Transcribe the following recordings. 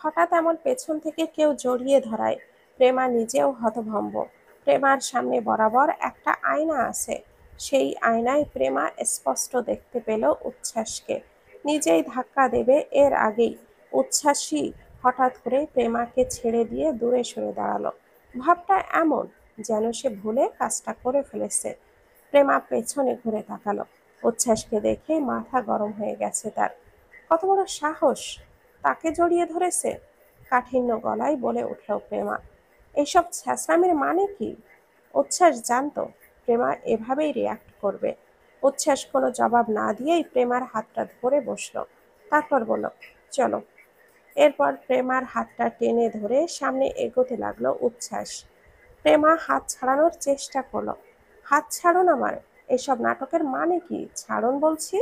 হঠাৎ এমন পেছন থেকে কেউ জড়িয়ে ধরায় প্রেমা নিজেও হতভম্ব। প্রেমার সামনে বরাবর একটা আয়না আছে। সেই আয়নায় প্রেমা স্পষ্ট দেখতে পেল উচ্ছ্বাসকে। নিজেই ধাক্কা দেবে এর আগেই উচ্ছ্বাসী হঠাৎ করে প্রেমাকে ছেড়ে দিয়ে দূরে সরে দাঁড়ালো। ভাবটা এমন যেন সে ভুলে কাজটা করে ফেলেছে। প্রেমা পেছনে ঘুরে তাকালো। উচ্ছ্বাসকে দেখে মাথা গরম হয়ে গেছে তার। কত বড় সাহস! তাকে জড়িয়ে ধরেছে। কাঠিন্য গলায় বলে উঠল প্রেমা। এইসব ছ্যাঁচড়ামির মানে কি? উচ্ছ্বাস জানতো প্রেমা এভাবেই রিয়াক্ট করবে। উচ্ছ্বাস কোনো জবাব না দিয়েই প্রেমার হাতটা ধরে বসলো। তারপর বলল, চলো। এরপর প্রেমার হাতটা টেনে ধরে সামনে এগোতে লাগলো উচ্ছ্বাস। প্রেমা হাত ছাড়ানোর চেষ্টা করলো। হাত ছাড়ুন আমার। এসব নাটকের মানে কি? ছাড়ুন বলছি।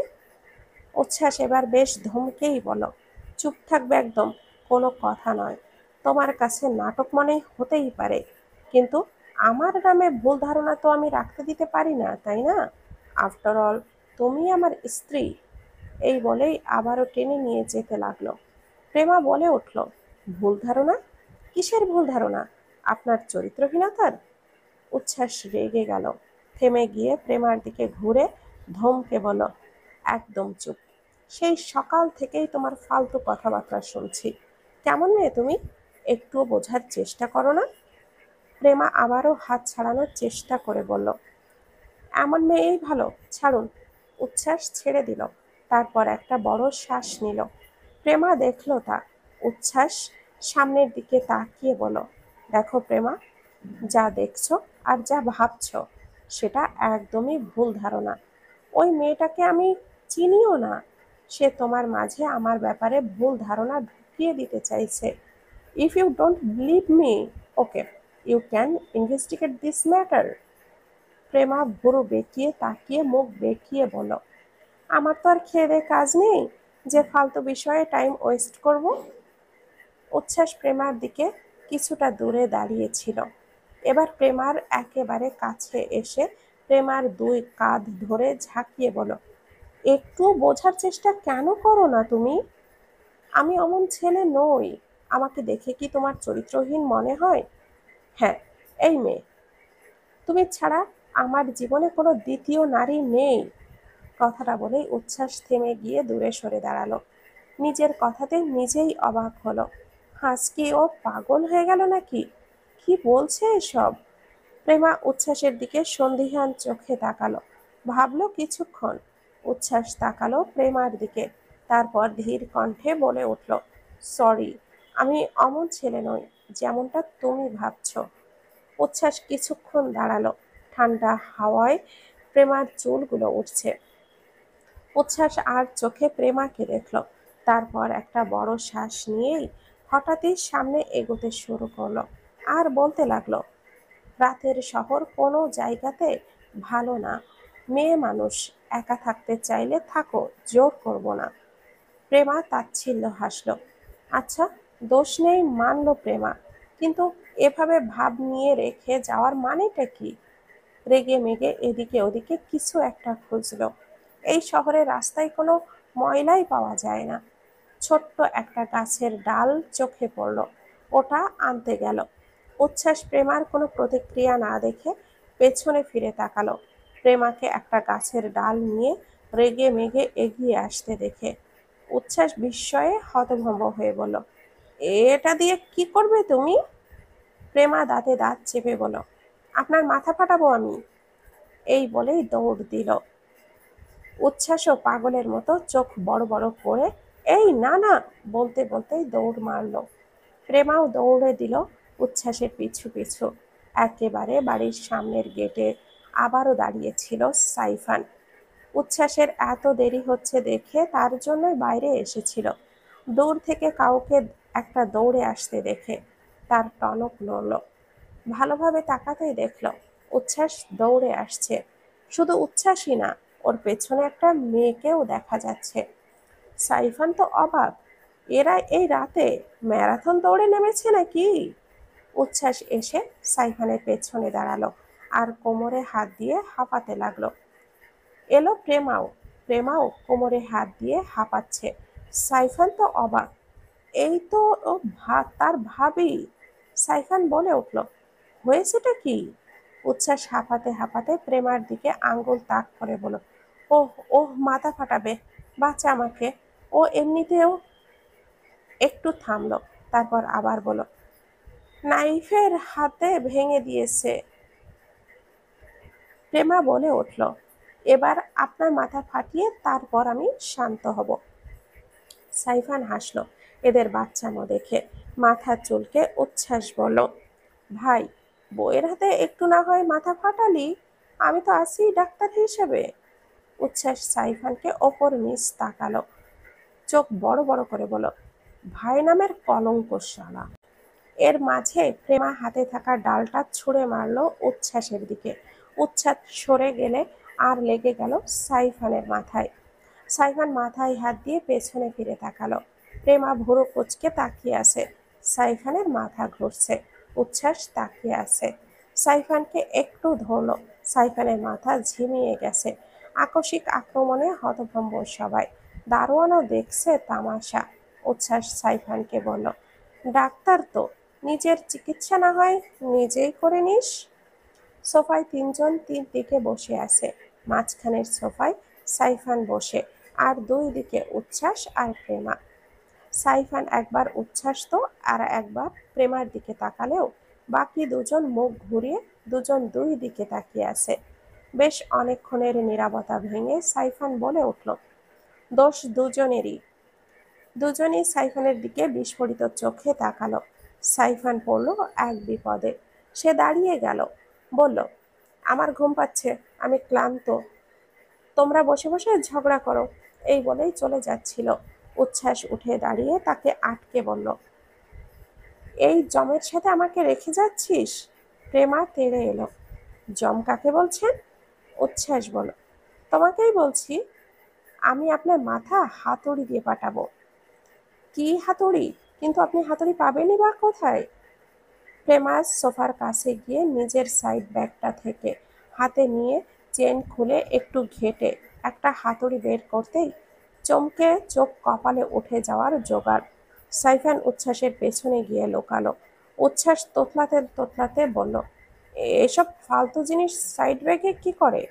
উচ্ছ্বাস এবার বেশ ধমকেই বলল, চুপ থাকবে একদম, কোনো কথা নয়। তোমার কাছে নাটক মনে হতেই পারে, কিন্তু আমার নামে ভুল ধারণা তো আমি রাখতে দিতে পারি না, তাই না? আফটার অল তুমি আমার স্ত্রী। এই বলেই আবারও টেনে নিয়ে যেতে লাগলো। প্রেমা বলে উঠল, ভুল ধারণা? কিসের ভুল ধারণা? আপনার চরিত্রহীনতার? উচ্ছ্বাস রেগে গেল। থেমে গিয়ে প্রেমার দিকে ঘুরে ধমকে বলল, একদম চুপ। সেই সকাল থেকেই তোমার ফালতু কথাবার্তা শুনছি। কেমন মেয়ে তুমি? একটুও বোঝার চেষ্টা করো না? প্রেমা আবারও হাত ছাড়ানোর চেষ্টা করে বলল, এমন মেয়েই ভালো, ছাড়ুন। উচ্ছ্বাস ছেড়ে দিল। তারপর একটা বড় শ্বাস নিল। প্রেমা দেখল তা। উচ্ছ্বাস সামনের দিকে তাকিয়ে বলল, দেখো প্রেমা, যা দেখছো আর যা ভাবছো সেটা একদমই ভুল ধারণা। ওই মেয়েটাকে আমি চিনিও না। সে তোমার মাঝে আমার ব্যাপারে ভুল ধারণা ঢুকিয়ে দিতে চাইছে। If you don't believe me, okay, you can investigate this matter. Prema ভুরু বেঁকিয়ে তাকিয়ে মুখ বেঁকিয়ে বলল, আমার তো আর খেয়ে দেয়ে কাজ নেই যে ফালতু বিষয়ে টাইম ওয়েস্ট করব। উচ্ছ্বাস প্রেমার দিকে কিছুটা দূরে দাঁড়িয়েছিল। এবার প্রেমার একেবারে কাছে এসে প্রেমার দুই কাঁধ ধরে ঝাঁকিয়ে বলল, একটু বোঝার চেষ্টা কেন করো না তুমি? আমি অমন ছেলে নই। আমাকে দেখে কি তোমার চরিত্রহীন মনে হয়? হ্যাঁ, এই মেয়ে, তুমি ছাড়া আমার জীবনে কোনো দ্বিতীয় নারী নেই। কথাটা বলেই উচ্ছ্বাস থেমে গিয়ে দূরে সরে দাঁড়ালো। নিজের কথাতে নিজেই অবাক হলো। হাস কি ও পাগল হয়ে গেল নাকি? কি বলছে এসব? প্রেমা উচ্ছ্বাসের দিকে সন্দিহান চোখে তাকালো। ভাবলো কিছুক্ষণ। উচ্ছ্বাস তাকালো প্রেমার দিকে। তারপর ধীর কণ্ঠে বলে উঠল, সরি, আমি অমন ছেলে নই যেমনটা তুমি ভাবছো। উচ্ছ্বাস কিছুক্ষণ দাঁড়ালো। ঠান্ডা হাওয়ায় প্রেমার চুলগুলো উঠছে। উচ্ছ্বাস আর চোখে প্রেমাকে দেখল। তারপর একটা বড় শ্বাস নিয়েই হঠাৎই সামনে এগোতে শুরু করলো। আর বলতে লাগলো, রাতের শহর কোনো জায়গাতে ভালো না। মেয়ে মানুষ, একা থাকতে চাইলে থাকো, জোর করব না। প্রেমা তাচ্ছিল্য হাসল। আচ্ছা, দোষ নেই মানল প্রেমা, কিন্তু এভাবে ভাব নিয়ে রেখে যাওয়ার মানেটা কি? রেগে মেগে এদিকে ওদিকে কিছু একটা খুঁজলো। এই শহরের রাস্তায় কোনো ময়লাই পাওয়া যায় না। ছোট্ট একটা গাছের ডাল চোখে পড়ল। ওটা আনতে গেল। উচ্ছ্বাস প্রেমার কোনো প্রতিক্রিয়া না দেখে পেছনে ফিরে তাকালো। প্রেমাকে একটা গাছের ডাল নিয়ে রেগে মেগে এগিয়ে আসতে দেখে উচ্ছ্বাস বিস্ময়ে হতভম্ব হয়ে বলল, এটা দিয়ে কি করবে তুমি? প্রেমা দাঁতে দাঁত চেপে বলল, আপনার মাথা ফাটাবো আমি। এই বলেই দৌড় দিল। উচ্ছ্বাসও পাগলের মতো চোখ বড় বড় করে এই না না বলতে বলতেই দৌড় মারল। প্রেমাও দৌড়ে দিল উচ্ছ্বাসের পিছু পিছু। একেবারে বাড়ির সামনের গেটে আবারও দাঁড়িয়েছিল সাইফান। উচ্ছ্বাসের এত দেরি হচ্ছে দেখে তার জন্যই বাইরে এসেছিল। দূর থেকে কাউকে একটা দৌড়ে আসতে দেখে তার টনক নড়ল। ভালোভাবে তাকাতেই দেখল উচ্ছ্বাস দৌড়ে আসছে। শুধু উচ্ছ্বাসই না, ওর পেছনে একটা মেয়েকেও দেখা যাচ্ছে। সাইফান তো অবাক, এরা এই রাতে ম্যারাথন দৌড়ে নেমেছে নাকি? উচ্ছ্বাস এসে সাইফানের পেছনে দাঁড়ালো আর কোমরে হাত দিয়ে হাঁপাতে লাগলো। এলো প্রেমাও। প্রেমাও কোমরে হাত দিয়ে হাঁপাচ্ছে। সাইফান তো অবাক, এই তো তার ভাবি। সাইফান বলে উঠল, হয়েছেটা কি? উচ্ছ্বাস হাঁপাতে হাঁপাতে প্রেমার দিকে আঙ্গুল তাক করে বলল, ওহ ওহ, মাথা ফাটাবে, বাঁচা আমাকে। ও এমনিতেও। একটু থামলো, তারপর আবার বলল, নাইফের হাতে ভেঙে দিয়েছে। প্রেমা বলে উঠল, এবার আপনার মাথা ফাটিয়ে তারপর আমি শান্ত হব। সাইফান হাসল এদের বাচ্চামো দেখে। মাথা চুলকে উচ্ছ্বাস বলল, ভাই, বউয়ের হাতে একটু না হয় মাথা ফাটালি, আমি তো আছি ডাক্তার হিসেবে। উচ্ছ্বাস সাইফানকে ওপর নিচ তাকালো, চোখ বড় বড় করে বলল, ভাই নামের কলঙ্ক শালা। এর মাঝে প্রেমা হাতে থাকা ডালটা ছুঁড়ে মারল উচ্ছ্বাসের দিকে। উচ্ছ্বাস সরে গেলে আর লেগে গেল সাইফানের মাথায়। সাইফান মাথায় হাত দিয়ে পেছনে ফিরে তাকালো। প্রেমা ভুরু কুঁচকে তাকিয়ে আছে। সাইফানের মাথা ঘুরছে। উচ্ছ্বাস তাকিয়ে আছে। সাইফানকে একটু ধরল। সাইফানের মাথা ঝিমিয়ে গেছে। আকস্মিক আক্রমণে হতভম্ব সবাই। দারোয়ানও দেখছে তামাশা। উচ্ছ্বাস সাইফানকে বলল, ডাক্তার তো, নিজের চিকিৎসা না হয় নিজেই করে নিস। সোফায় তিনজন তিন দিকে বসে আছে। মাঝখানের সোফায় সাইফান বসে, আর দুই দিকে উচ্ছ্বাস আর প্রেমা। সাইফান একবার উচ্ছ্বাস তো আর একবার প্রেমার দিকে তাকালেও বাকি দুজন মুখ ঘুরিয়ে দুজন দুই দিকে তাকিয়ে আছে। বেশ অনেকক্ষণের নীরবতা ভেঙে সাইফান বলে উঠল, দোষ দুজনেরই। দুজনেই সাইফানের দিকে বিস্ফোরিত চোখে তাকালো। সাইফান পড়ল এক বিপদে। সে দাঁড়িয়ে গেল, বলল, আমার ঘুম পাচ্ছে, আমি ক্লান্ত, তোমরা বসে বসে ঝগড়া করো। এই বলেই চলে যাচ্ছিল। উচ্ছ্বাস উঠে দাঁড়িয়ে তাকে আটকে বলল, এই জমের সাথে আমাকে রেখে যাচ্ছিস? প্রেমা তেড়ে এলো, জম কাকে বলছেন? উচ্ছ্বাস বলল, তোমাকেই বলছি। আমি আপনার মাথা হাতুড়ি দিয়ে পাঠাবো। কি হাতুড়ি? কিন্তু আপনি হাতুড়ি পাবেনই বা কোথায়? প্রেমা সোফার কাছে গিয়ে নিজের সাইড ব্যাগটা থেকে হাতে নিয়ে চেন খুলে একটু ঘেটে একটা হাতুড়ি বের করতেই চমকে চোখ কপালে উঠে যাওয়ার জোগাড়। সাইফান উচ্ছ্বাসের পেছনে গিয়ে লোকালো। উচ্ছ্বাস তোতলাতে তোতলাতে বলল, এসব ফালতু জিনিস সাইড ব্যাগে কি করে?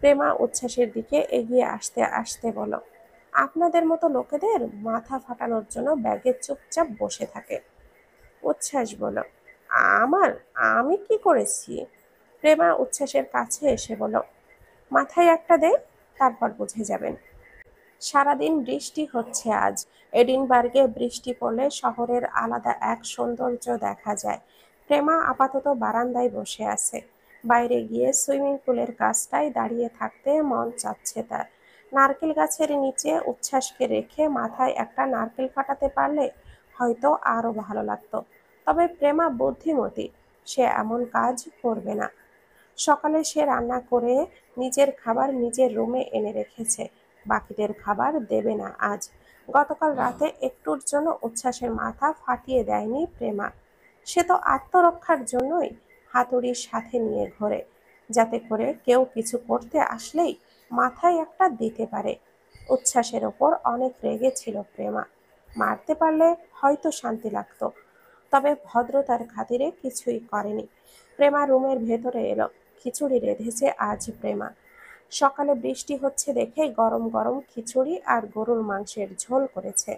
প্রেমা উচ্ছ্বাসের দিকে এগিয়ে আসতে আসতে বলল, আপনাদের মতো লোকেদের মাথা ফাটানোর জন্য ব্যাগে চুপচাপ বসে থাকে। উচ্ছ্বাস বলল, আমার, আমি কি করেছি? প্রেমা উচ্ছ্বাসের কাছে এসে বলল, মাথায় একটা দে, তারপর বুঝে যাবেন। সারাদিন বৃষ্টি হচ্ছে আজ। এডিনবার্গে বৃষ্টি পড়লে শহরের আলাদা এক সৌন্দর্য দেখা যায়। প্রেমা আপাতত বারান্দায় বসে আছে। বাইরে গিয়ে সুইমিং পুলের কাছটায় দাঁড়িয়ে থাকতে মন চাচ্ছে তার। নারকেল গাছের নিচে উচ্ছ্বাসকে রেখে মাথায় একটা নারকেল ফাটাতে পারলে হয়তো আরো ভালো লাগতো। তবে প্রেমা বুদ্ধিমতী, সে এমন কাজ করবে না। সকালে সে রান্না করে নিজের খাবার নিজের রুমে এনে রেখেছে। বাকিদের খাবার দেবে না আজ। গতকাল রাতে একটুর জন্য উচ্ছ্বাসের মাথা ফাটিয়ে দেয়নি প্রেমা। সে তো আত্মরক্ষার জন্যই হাতুড়ির সাথে নিয়ে ঘোরে, যাতে করে কেউ কিছু করতে আসলেই মাথায় একটা দিতে পারে। উচ্ছ্বাসের ওপর অনেক রেগে ছিল প্রেমা। মারতে পারলে হয়তো শান্তি লাগতো, তবে ভদ্রতার খাতিরে কিছুই করেনি। প্রেমা রুমের ভেতরে এলো। খিচুড়ি রেঁধেছে আজ প্রেমা। সকালে বৃষ্টি হচ্ছে দেখে গরম গরম খিচুড়ি আর গরুর মাংসের ঝোল করেছে।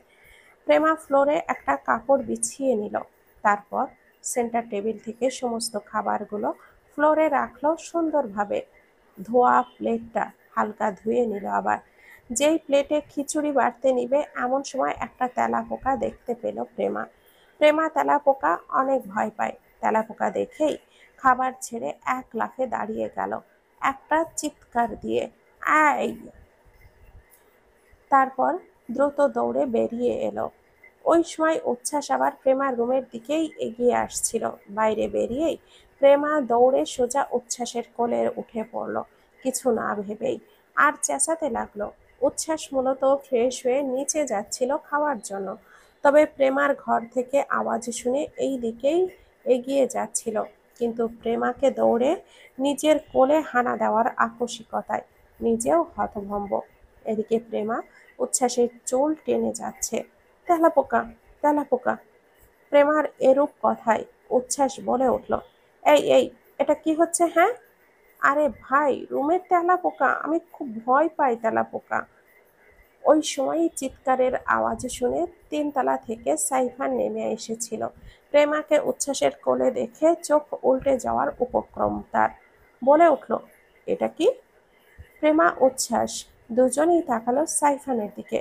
প্রেমা ফ্লোরে একটা কাপড় বিছিয়ে নিল। তারপর সেন্টার টেবিল থেকে সমস্ত খাবারগুলো ফ্লোরে রাখলো সুন্দরভাবে। ধোয়া প্লেটটা হালকা ধুয়ে নিল আবার। যেই প্লেটে খিচুড়ি বাড়তে নিবে এমন সময় একটা তেলাপোকা দেখতে পেল প্রেমা। প্রেমা তেলাপোকা অনেক ভয় পায়। তেলাপোকা দেখেই খাবার ছেড়ে এক লাফে দাঁড়িয়ে গেল, একটা চিৎকার দিয়ে, আই! তারপর দ্রুত দৌড়ে বেরিয়ে এলো। ওই সময় উচ্ছ্বাস আবার প্রেমার রুমের দিকেই এগিয়ে আসছিল। বাইরে বেরিয়েই প্রেমা দৌড়ে সোজা উচ্ছ্বাসের কোলে উঠে পড়ল, কিছু না ভেবেই, আর চেঁচাতে লাগলো। উচ্ছ্বাস মূলত ফ্রেশ হয়ে নিচে যাচ্ছিল খাওয়ার জন্য, তবে প্রেমার ঘর থেকে আওয়াজ শুনে এই দিকেই এগিয়ে যাচ্ছিল। কিন্তু প্রেমাকে দৌড়ে নিজের কোলে হানা দেওয়ার আকস্মিকতায় নিজেও হতভম্ব। এদিকে প্রেমা উচ্ছ্বাসের চুল টেনে যাচ্ছে। তেলাপোকা, তেলাপোকা। প্রেমার এরূপ কথায় উচ্ছ্বাস বলে উঠল, এই এই এটা কি হচ্ছে হ্যাঁ? আরে ভাই, রুমের তেলাপোকা, আমি খুব ভয় পাই তেলাপোকা। ওই সময়ই চিৎকারের আওয়াজ শুনে তিনতলা থেকে সাইফান নেমে এসেছিল। প্রেমাকে উচ্ছ্বাসের কোলে দেখে চোখ উল্টে যাওয়ার উপক্রম তার। বলে উঠল, এটা কি? প্রেমা উচ্ছ্বাস দুজনেই তাকালো সাইফানের দিকে।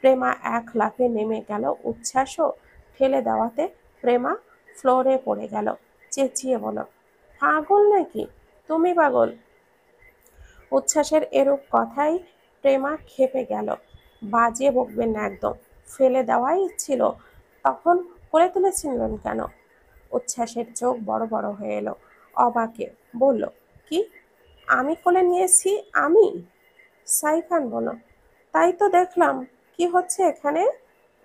প্রেমা এক লাফে নেমে গেল, উচ্ছ্বাসও ঠেলে দেওয়াতে প্রেমা ফ্লোরে পড়ে গেল। চেঁচিয়ে বলল, পাগল নাকি? তুমি পাগল? উচ্ছ্বাসের এরূপ কথায় প্রেমা ক্ষেপে গেল। বাজে বকবেন না একদম, ফেলে দেওয়াই ছিল, তখন কোলে তুলেছিলেন কেন? উচ্ছ্বাসের চোখ বড় বড় হয়ে এলো, অবাকে বলল, কি? আমি কোলে নিয়েছি? আমি? সাইফান বলল, তাই তো দেখলাম। কি হচ্ছে এখানে?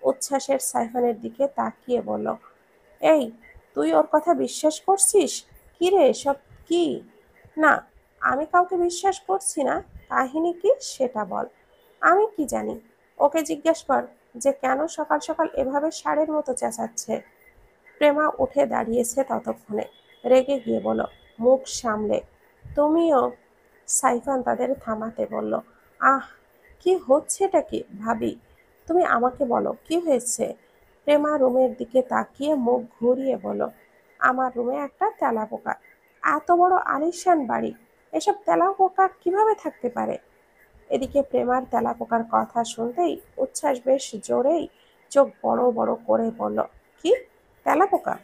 উচ্ছ্বাসের সাইফানের দিকে তাকিয়ে বলল, এই, তুই ওর কথা বিশ্বাস করছিস? কি রে এসব? কি? না, আমি কাউকে বিশ্বাস করছি না। কাহিনী কি সেটা বল। আমি কি জানি? ওকে জিজ্ঞেস কর যে কেন সকাল সকাল এভাবে ষাঁড়ের মতো চেঁচাচ্ছে। প্রেমা উঠে দাঁড়িয়েছে ততক্ষণে, রেগে গিয়ে বলল, মুখ সামলে। তুমিও। সাইফান তাদের থামাতে বলল, আহ, কি হচ্ছেটা কি ভাবি? তুমি আমাকে বলো কি হয়েছে। প্রেমা রুমের দিকে তাকিয়ে মুখ ঘুরিয়ে বলল, আমার রুমে একটা তেলাপোকা। এত বড় আলিশান বাড়ি, এসব তেলাপোকা কিভাবে থাকতে পারে? এদিকে প্রেমার তেলাপোকার কথা শুনতেই উচ্ছ্বাস বেশ জোরেই চোখ বড় বড় করে বলল, কি? তেলাপোকা?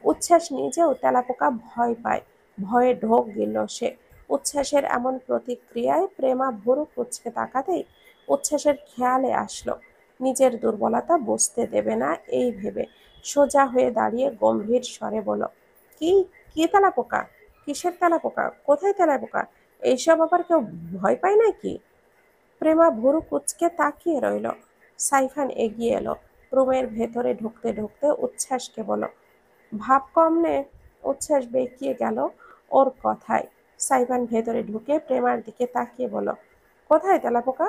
উচ্ছ্বাস নিজেও তেলাপোকা ভয় পায়। ভয়ে ঢোক গিলল সে। উচ্ছ্বাসের এমন প্রতিক্রিয়ায় প্রেমা ভুরু কুঁচকে তাকাতেই উচ্ছ্বাসের খেয়ালে আসলো নিজের দুর্বলতা বুঝতে দেবে না এই ভেবে সোজা হয়ে দাঁড়িয়ে গম্ভীর স্বরে বলল, কি? কি তেলাপোকা? কিসের তেলাপোকা? কোথায় তেলাপোকা? এইসব আবার কেউ ভয় পায় নাকি? প্রেমা ভুরু কুঁচকে তাকিয়ে রইল। সাইফান এগিয়ে এলো, রুমের ভেতরে ঢুকতে ঢুকতে উচ্ছ্বাসকে বলল, ভাব কম নে। উচ্ছ্বাস বেঁকিয়ে গেল ওর কথায়। সাইফান ভেতরে ঢুকে প্রেমার দিকে তাকিয়ে বলল, কোথায় তেলাপোকা?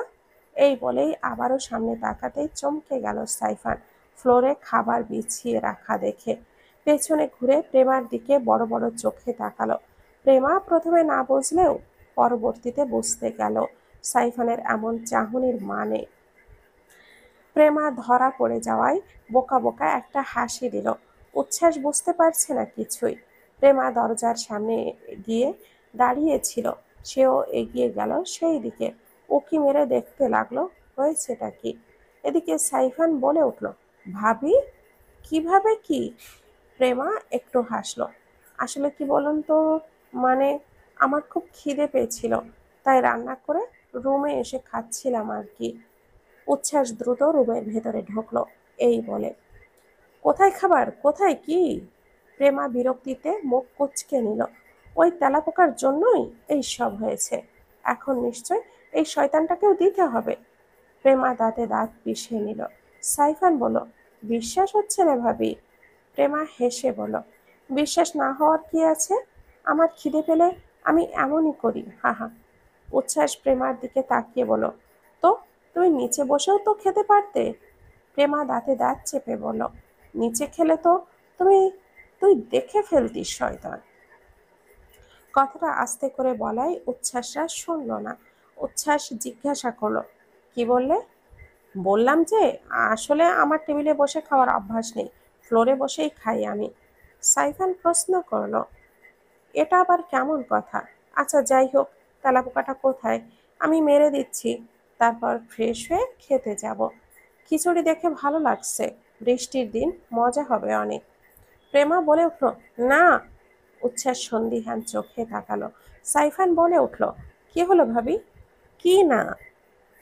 এই বলেই আবারও সামনে তাকাতেই চমকে গেল সাইফান ফ্লোরে খাবার বিছিয়ে রাখা দেখে। পেছনে ঘুরে প্রেমার দিকে বড় বড় চোখে তাকালো। প্রেমা প্রথমে না বুঝলেও পরবর্তীতে বুঝতে গেল সাইফানের এমন চাহনির মানে। প্রেমা ধরা পড়ে যাওয়ায় বোকা বোকা একটা হাসি দিল। উচ্ছ্বাস বুঝতে পারছে না কিছুই। প্রেমা দরজার সামনে গিয়ে দাঁড়িয়েছিল, সেও এগিয়ে গেল সেই দিকে। উঁকি মেরে দেখতে লাগলো হয়েছেটা কি। এদিকে সাইফান বলে উঠল, ভাবি? কিভাবে কি? প্রেমা একটু হাসলো। আসলে কি বলুন তো, মানে, আমার খুব খিদে পেয়েছিল, তাই রান্না করে রুমে এসে খাচ্ছিলাম আর কি। উচ্ছ্বাস দ্রুত রুমের ভেতরে ঢুকলো, এই বলে, কোথায় খাবার? কোথায় কি? প্রেমা বিরক্তিতে মুখ কুঁচকে নিল। ওই তেলাপোকার জন্যই এই সব হয়েছে। এখন নিশ্চয় এই শয়তানটাকেও দিতে হবে। প্রেমা দাঁতে দাঁত পিষে নিল। সাইফান বলল, বিশ্বাস হচ্ছে না ভাবি? প্রেমা হেসে বলল, বিশ্বাস না হওয়ার কি আছে? আমার খিদে পেলে আমি এমনই করি, হাহা। উচ্ছ্বাস প্রেমার দিকে তাকিয়ে বলল, তো তুমি নিচে বসেও তো খেতে পারতে। প্রেমা দাঁতে দাঁত চেপে বলল, নিচে খেলে তো তুমি তুই দেখে ফেলতিস শয়তান। কথাটা আস্তে করে বলায় উচ্ছ্বাসরা শুনল না। উচ্ছ্বাস জিজ্ঞাসা করলো, কি বললে? বললাম যে আসলে আমার টেবিলে বসে খাওয়ার অভ্যাস নেই, ফ্লোরে বসেই খাই আমি। সাইফান প্রশ্ন করলো, এটা আবার কেমন কথা? আচ্ছা যাই হোক, তেলাপোকাটা কোথায়? আমি মেরে দিচ্ছি, তারপর ফ্রেশ হয়ে খেতে যাব। খিচুড়ি দেখে ভালো লাগছে, বৃষ্টির দিন মজা হবে অনেক। প্রেমা বলে উঠল, না। উচ্ছ্বাস সন্দিহান চোখে তাকালো। সাইফান বলে উঠল, কি হলো ভাবি? কি না?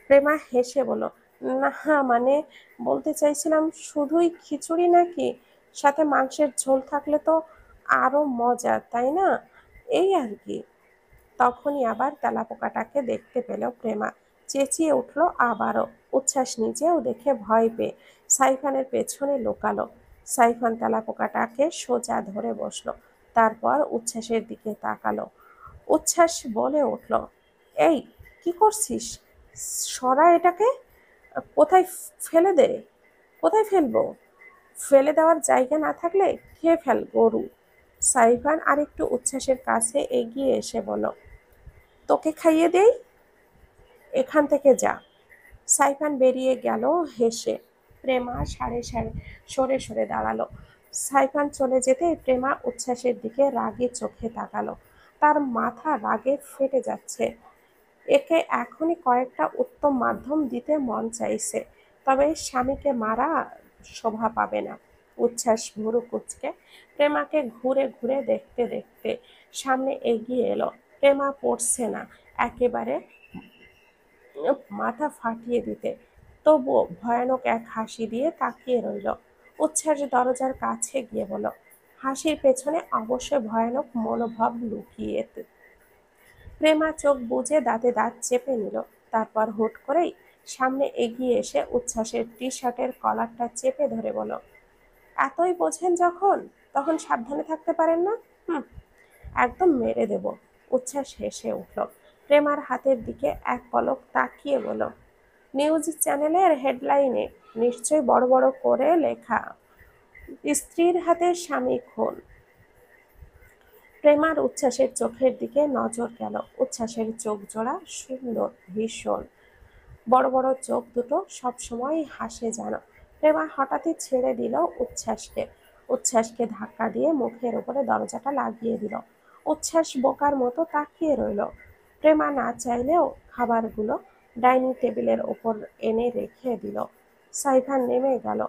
প্রেমা হেসে বলল, না, মানে, বলতে চাইছিলাম শুধুই খিচুড়ি নাকি সাথে মাংসের ঝোল থাকলে তো আরো মজা, তাই না? এই আর কি। তখনই আবার তেলাপোকাটাকে দেখতে পেল প্রেমা, চেঁচিয়ে উঠল আবারও। উচ্ছ্বাস নিজেও দেখে ভয় পেয়ে সাইফানের পেছনে লুকালো। সাইফান তেলাপোকাটাকে সোজা ধরে বসলো, তারপর উচ্ছ্বাসের দিকে তাকালো। উচ্ছ্বাস বলে উঠল, এই, কি করছিস? সরা এটাকে। কোথায়? ফেলে দে। কোথায় ফেলবো? ফেলে দেওয়ার জায়গা না থাকলে খেয়ে ফেল গরু। সাইফান আরেকটু উচ্ছ্বাসের কাছে এগিয়ে এসে বলল, তোকে খাইয়ে দেই, এখান থেকে যা। সাইফান বেরিয়ে গেল হেসে। প্রেমা সরে সরে দাঁড়ালো। সাইফান চলে যেতে প্রেমা উচ্ছ্বাসের দিকে রাগে চোখে তাকালো। তার মাথা রাগে ফেটে যাচ্ছে। একে এখনই কয়েকটা উত্তম মাধ্যম দিতে মন চাইছে, তবে স্বামীকে মারা শোভা পাবে না। উচ্ছ্বাস ভুরু কুঁচকে প্রেমাকে ঘুরে ঘুরে দেখতে দেখতে সামনে এগিয়ে এলো। প্রেমা পড়ছে না একেবারে মাথা ফাটিয়ে দিতে, তবুও ভয়ানক এক হাসি দিয়ে তাকিয়ে রইল। উচ্ছ্বাস দরজার কাছে গিয়ে বলল, হাসির পেছনে অবশ্যই ভয়ানক মনোভাব লুকিয়ে। প্রেমা চোখ বুজে দাঁতে দাঁত চেপে নিল। তারপর হুট করেই সামনে এগিয়ে এসে উচ্ছ্বাসের টি শার্টের কলারটা চেপে ধরে বলল, এতই বোঝেন যখন, তখন সাবধানে থাকতে পারেন না? হুম, একদম মেরে দেব। উচ্ছ্বাস হেসে উঠল। প্রেমার হাতের দিকে এক পলক তাকিয়ে বলল, নিউজ চ্যানেলের হেডলাইনে নিশ্চয়ই বড় বড় করে লেখা, স্ত্রীর হাতে স্বামী খুন। প্রেমার উচ্ছ্বাসের চোখের দিকে নজর গেল। উচ্ছ্বাসের চোখ জোড়া সুন্দর, ভীষণ বড় বড় চোখ দুটো সবসময় হাসে যেন। প্রেমা হঠাৎই ছেড়ে দিল উচ্ছ্বাসকে। উচ্ছ্বাসকে ধাক্কা দিয়ে মুখের উপরে দরজাটা লাগিয়ে দিল। উচ্ছ্বাস বোকার মতো তাকিয়ে রইল। প্রেমা না চাইলেও খাবারগুলো ডাইনিং টেবিলের ওপর এনে রেখে দিল। সাইফান নেমে গেল।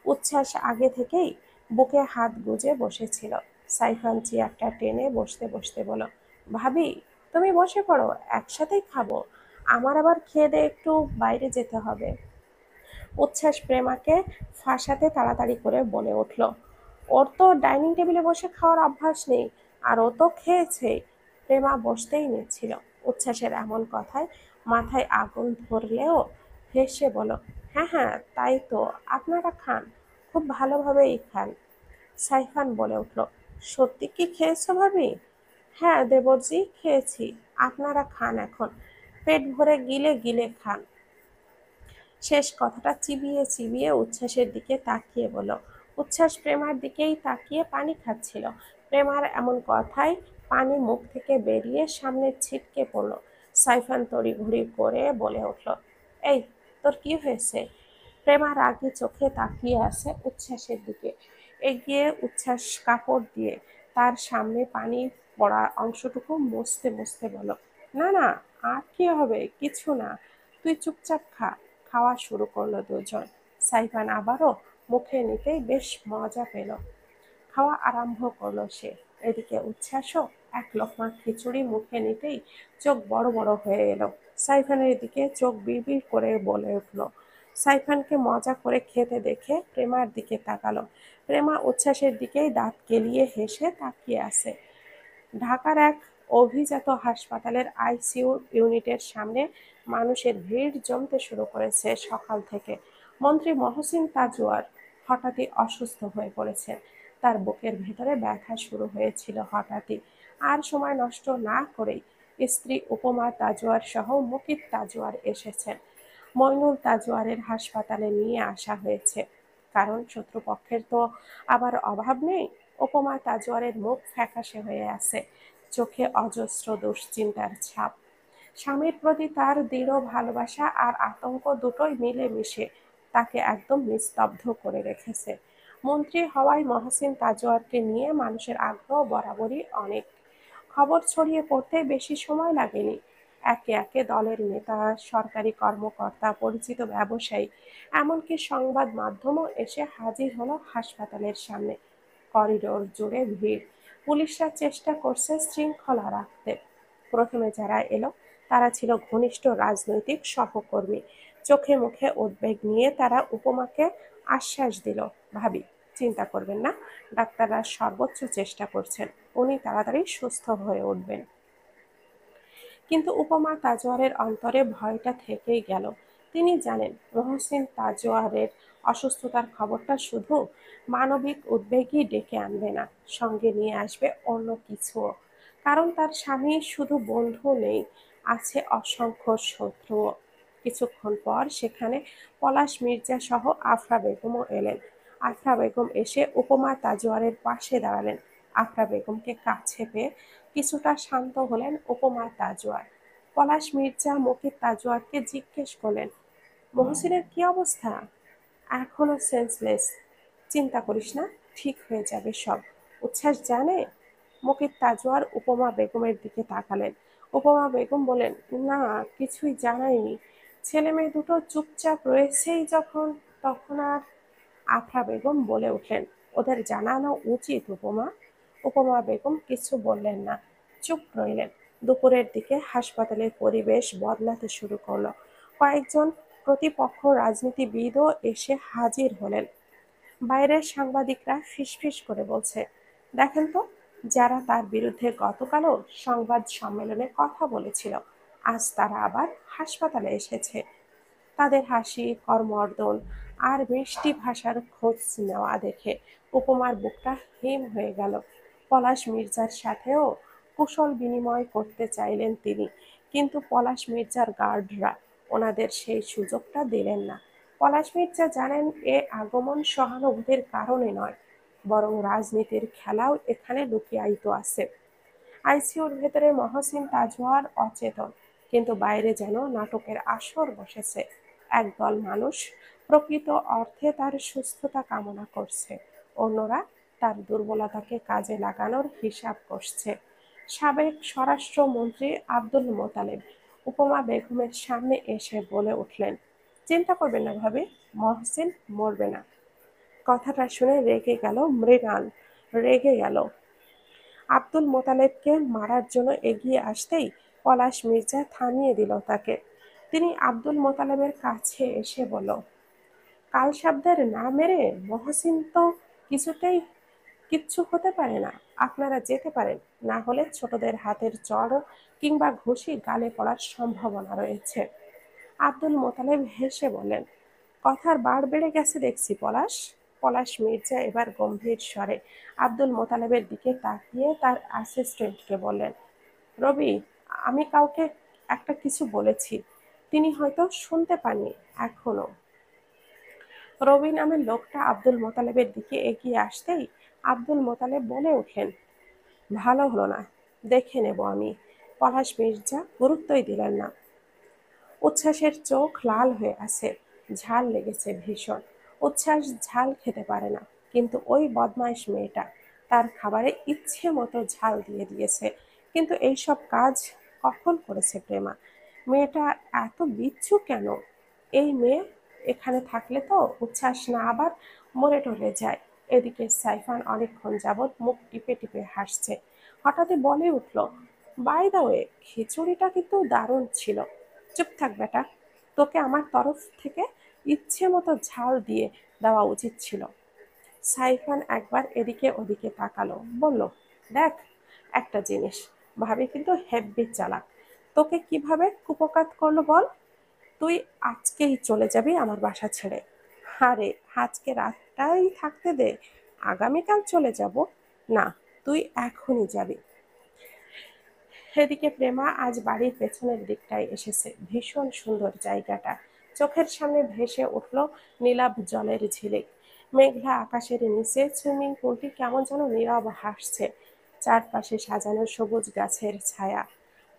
উচ্ছ্বাস আগে থেকেই বুকে হাত গুজে বসেছিল। সাইফান চেয়ারটা টেনে বসতে বসতে বলল, ভাবি, তুমি বসে পড়ো, একসাথেই খাবো। আমার আবার খেয়ে দিয়ে একটু বাইরে যেতে হবে। উচ্ছ্বাস প্রেমাকে ফাঁসাতে তাড়াতাড়ি করে বলে উঠল, ওর তো ডাইনিং টেবিলে বসে খাওয়ার অভ্যাস নেই, আর ও তো খেয়েছেই। প্রেমা বসতেই নিচ্ছিল। উচ্ছ্বাসের এমন কথায় মাথায় আগুন ধরলেও হেসে বলো, হ্যাঁ হ্যাঁ, তাই তো, আপনারা খান, খুব ভালোভাবেই খান। সাইফান বলে উঠল, সত্যি কি খেয়েছো ভাবি? হ্যাঁ দেবরজি, খেয়েছি। আপনারা খান এখন, পেট ভরে গিলে গিলে খান। শেষ কথাটা চিবিয়ে চিবিয়ে উচ্ছ্বাসের দিকে তাকিয়ে বলল। উচ্ছ্বাস প্রেমার দিকেই তাকিয়ে পানি খাচ্ছিল। প্রেমার এমন কথায় পানি মুখ থেকে বেরিয়ে সামনে ছিটকে পড়ল। সাইফান তড়িঘড়ি করে বলে উঠল, এই, তোর কি হয়েছে? প্রেমা রাগী চোখে তাকিয়ে আছে উচ্ছ্বাসের দিকে। এগিয়ে উচ্ছ্বাস কাপড় দিয়ে তার সামনে পানি পড়া অংশটুকু মুছতে মুছতে বলল, না না, আর কি হবে, কিছু না, তুই চুপচাপ খা। খাওয়া শুরু করলো দুজন। সাইফান আবারও মুখে নিতেই বেশ মজা পেল। খাওয়া আরম্ভ করলো সে। এদিকে উচ্ছ্বাসও এক লোকমা খিচুড়ি মুখে নিতেই চোখ বড় বড় হয়ে এলো। সাইফানের দিকে চোখ বিড়বিড় করে বলে উঠল। সাইফানকে মজা করে খেতে দেখে প্রেমার দিকে তাকালো। প্রেমা উচ্ছ্বাসের দিকেই দাঁত কেলিয়ে হেসে তাকিয়ে আছে। ঢাকার এক অভিজাত হাসপাতালের আইসিইউ ইউনিটের সামনে মানুষের ভিড় জমতে শুরু করেছে সকাল থেকে। মন্ত্রী মহসিন তাজওয়ার হঠাৎই অসুস্থ হয়ে পড়েছেন। তার বুকের ভেতরে ব্যথা শুরু হয়েছিল হঠাৎই। আর সময় নষ্ট না করেই স্ত্রী উপমা তাজওয়ার সহ মুকিত তাজওয়ার এসেছেন। মইনুল তাজওয়ারের হাসপাতালে নিয়ে আসা হয়েছে, কারণ শত্রুপক্ষের তো আবার অভাব নেই। উপমা তাজওয়ারের মুখ ফ্যাকাশে হয়ে আছে, চোখে অজস্র দুশ্চিন্তার ছাপ। স্বামীর প্রতি তার দৃঢ় ভালোবাসা আর আতঙ্ক দুটোই মিলেমিশে তাকে একদম নিস্তব্ধ করে রেখেছে। মন্ত্রী হওয়ায় মহসিন তাজওয়ারকে নিয়ে মানুষের আগ্রহ বরাবরই অনেক। খবর ছড়িয়ে পড়তে বেশি সময় লাগেনি। একে একে দলের নেতা, সরকারি কর্মকর্তা, পরিচিত ব্যবসায়ী, এমনকি সংবাদ মাধ্যমও এসে হাজির হলো হাসপাতালের সামনে। করিডোর জুড়ে ভিড়। পুলিশরা চেষ্টা করছে শৃঙ্খলা রাখতে। প্রথমে যারা এলো তারা ছিল ঘনিষ্ঠ রাজনৈতিক সহকর্মী। চোখে মুখে উদ্বেগ নিয়ে তারা উপমাকে আশ্বাস দিল, ভাবি, চিন্তা করবেন না, ডাক্তাররা সর্বোচ্চ চেষ্টা করছেন, উনি তাড়াতাড়ি সুস্থ হয়ে উঠবেন। কিন্তু উপমা তাজওয়ারের অন্তরে ভয়টা থেকেই গেল। তিনি জানেন মহসিন তাজওয়ারের অসুস্থতার খবরটা শুধু মানবিক উদ্বেগই ডেকে আনবে না, সঙ্গে নিয়ে আসবে অন্য কিছুও। কারণ তার স্বামী শুধু বন্ধু নেই, আছে অসংখ্য শত্রুও। কিছুক্ষণ পর সেখানে পলাশ মির্জা সহ আফরা বেগমও এলেন। আফরা বেগম এসে উপমা তাজওয়ারের পাশে দাঁড়ালেন। আফরা বেগমকে কাছে পেয়ে কিছুটা শান্ত হলেন উপমা তাজওয়ার। পলাশ মির্জা মুকিত তাজওয়ারকে জিজ্ঞেস করলেন, মহসিনের কি অবস্থা? এখনো সেন্সলেস। চিন্তা করিস না, ঠিক হয়ে যাবে সব। উচ্ছ্বাস জানে? মুকিত তাজওয়ার উপমা বেগমের দিকে তাকালেন। উপমা বেগম বলেন, না, কিছুই জানায়নি। ছেলে মেয়ে দুটো চুপচাপ রয়েছেই যখন, তখন আর। আফরা বেগম বলে উঠলেন, ওদের জানানো উচিত উপমা। উপমা বেগম কিছু বললেন না, চুপ রইলেন। দুপুরের দিকে হাসপাতালের পরিবেশ বদলাতে শুরু করলো। কয়েকজন প্রতিপক্ষ রাজনীতিবিদও এসে হাজির হলেন। বাইরের সাংবাদিকরা ফিসফিস করে বলছে, দেখেন তো, যারা তার বিরুদ্ধে গতকালও সংবাদ সম্মেলনে কথা বলেছিল, আজ তারা আবার হাসপাতালে এসেছে। তাদের হাসি, করমর্দন আর মিষ্টি ভাষার খোঁজ নেওয়া দেখে উপমার বুকটা হিম হয়ে গেল। পলাশ মির্জার সাথেও কুশল বিনিময় করতে চাইলেন তিনি, কিন্তু পলাশ মির্জার গার্ডরা ওনাদের সেই সুযোগটা দিলেন না। পলাশ মির্জা জানেন এ আগমন সহানুভূতির কারণে নয়, বরং রাজনীতির খেলাও এখানে লুকিয়ায়িত আছে। আইসিইউর ভেতরে মহসিন তাজওয়ার অচেতন, কিন্তু বাইরে যেন নাটকের আসর বসেছে। একদল মানুষ প্রকৃত অর্থে তার সুস্থতা কামনা করছে, অন্যরা তার দুর্বলতাকে কাজে লাগানোর হিসাব করছে। সাবেক স্বরাষ্ট্রমন্ত্রী আব্দুল মোতালেব উপমা বেগমের সামনে এসে বলে উঠলেন, চিন্তা করবেন না ভাবি, মহসিন মরবে না। কথাটা শুনে মৃণাল রেগে গেল। আব্দুল মোতালেবকে মারার জন্য এগিয়ে আসতেই পলাশ মির্জা থামিয়ে দিল তাকে। তিনি আব্দুল মোতালেবের কাছে এসে বলল, কালশাবদের না মেরে মহসিন তো কিছুতেই কিচ্ছু হতে পারে না। আপনারা যেতে পারেন, না হলে ছোটদের হাতের চড় কিংবা ঘুষি গালে পড়ার সম্ভাবনা রয়েছে। আব্দুল মোতালেব হেসে বললেন, কথার বাড় বেড়ে গেছে দেখছি পলাশ। পলাশ মির্জা এবার গম্ভীর স্বরে আব্দুল মোতালেবের দিকে তাকিয়ে তার অ্যাসিস্ট্যান্টকে বললেন, রবি, আমি কাউকে একটা কিছু বলেছি, তিনি হয়তো শুনতে পাননি এখনো। রবি নামের লোকটা আব্দুল মোতালেবের দিকে এগিয়ে আসতেই আব্দুল মোতালেব বলে উঠলেন, ভালো হলো না, দেখে নেব আমি। পলাশ মির্জা গুরুত্বই দিলেন না। উচ্ছ্বাসের চোখ লাল হয়ে আছে, ঝাল লেগেছে ভীষণ। উচ্ছ্বাস ঝাল খেতে পারে না, কিন্তু ওই বদমাইশ মেয়েটা তার খাবারে ইচ্ছে মতো ঝাল দিয়ে দিয়েছে। কিন্তু এইসব কাজ কখন করেছে প্রেমা? মেয়েটা এত বিচ্ছু কেন? এই মেয়ে এখানে থাকলে তো উচ্ছ্বাস না আবার মরে টরে যায়। এদিকে সাইফান অনেকক্ষণ যাবৎ মুখ টিপে টিপে হাসছে। হঠাৎই বলে উঠল, বাই দ্য ওয়ে, খিচুড়িটা কিন্তু দারুণ ছিল। চুপ থাক বেটা, তোকে আমার তরফ থেকে ইচ্ছে মতো ঝাল দিয়ে দেওয়া উচিত ছিল। সাইফান একবার এদিকে ওদিকে তাকালো, বলল, দেখ একটা জিনিস, ভাবি কিন্তু হেব্বি চালাক। তোকে কিভাবে কুপকাত করলো বল? তুই আজকেই চলে যাবি আমার বাসা ছেড়ে। আরে, আজকে রাতটাই থাকতে দে, আগামীকাল চলে যাব। না, তুই এখনই যাবি। এদিকে প্রেমা আজ বাড়ির পেছনের দিকটায় এসেছে। ভীষণ সুন্দর জায়গাটা। চোখের সামনে ভেসে উঠল নীলাভ জলের ঝিলিক। মেঘলা আকাশের নিচে সুইমিং পুলটি কেমন যেন নীরব হাসছে। চারপাশে সাজানো সবুজ গাছের ছায়া।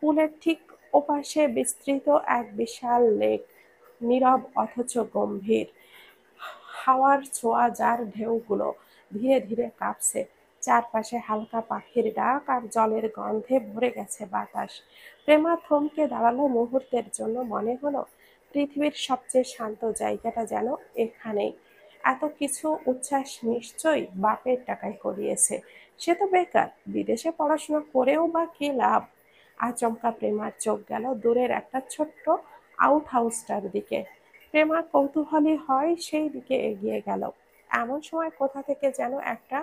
পুলের ঠিক ওপাশে বিস্তৃত এক বিশাল লেক, নীরব অথচ গম্ভীর। হাওয়ার ছোঁয়া যার ঢেউগুলো ধীরে ধীরে কাঁপছে। চারপাশে হালকা পাখির ডাক আর জলের গন্ধে ভরে গেছে বাতাস। প্রেমা থমকে দাঁড়ালো মুহূর্তের জন্য, মনে হলো পৃথিবীর সবচেয়ে শান্ত জায়গাটা যেন এখানেই। এত কিছু উচ্ছ্বাস নিশ্চয়ই বাপের টাকায় করিয়েছে। সে তো বেকার, বিদেশে পড়াশোনা করেও বা কি লাভ? আচমকা প্রেমার চোখ গেল দূরের একটা ছোট্ট আউট হাউসটার দিকে। প্রেমা কৌতূহলী হয় সেই দিকে এগিয়ে গেল। এমন সময় কোথা থেকে যেন একটা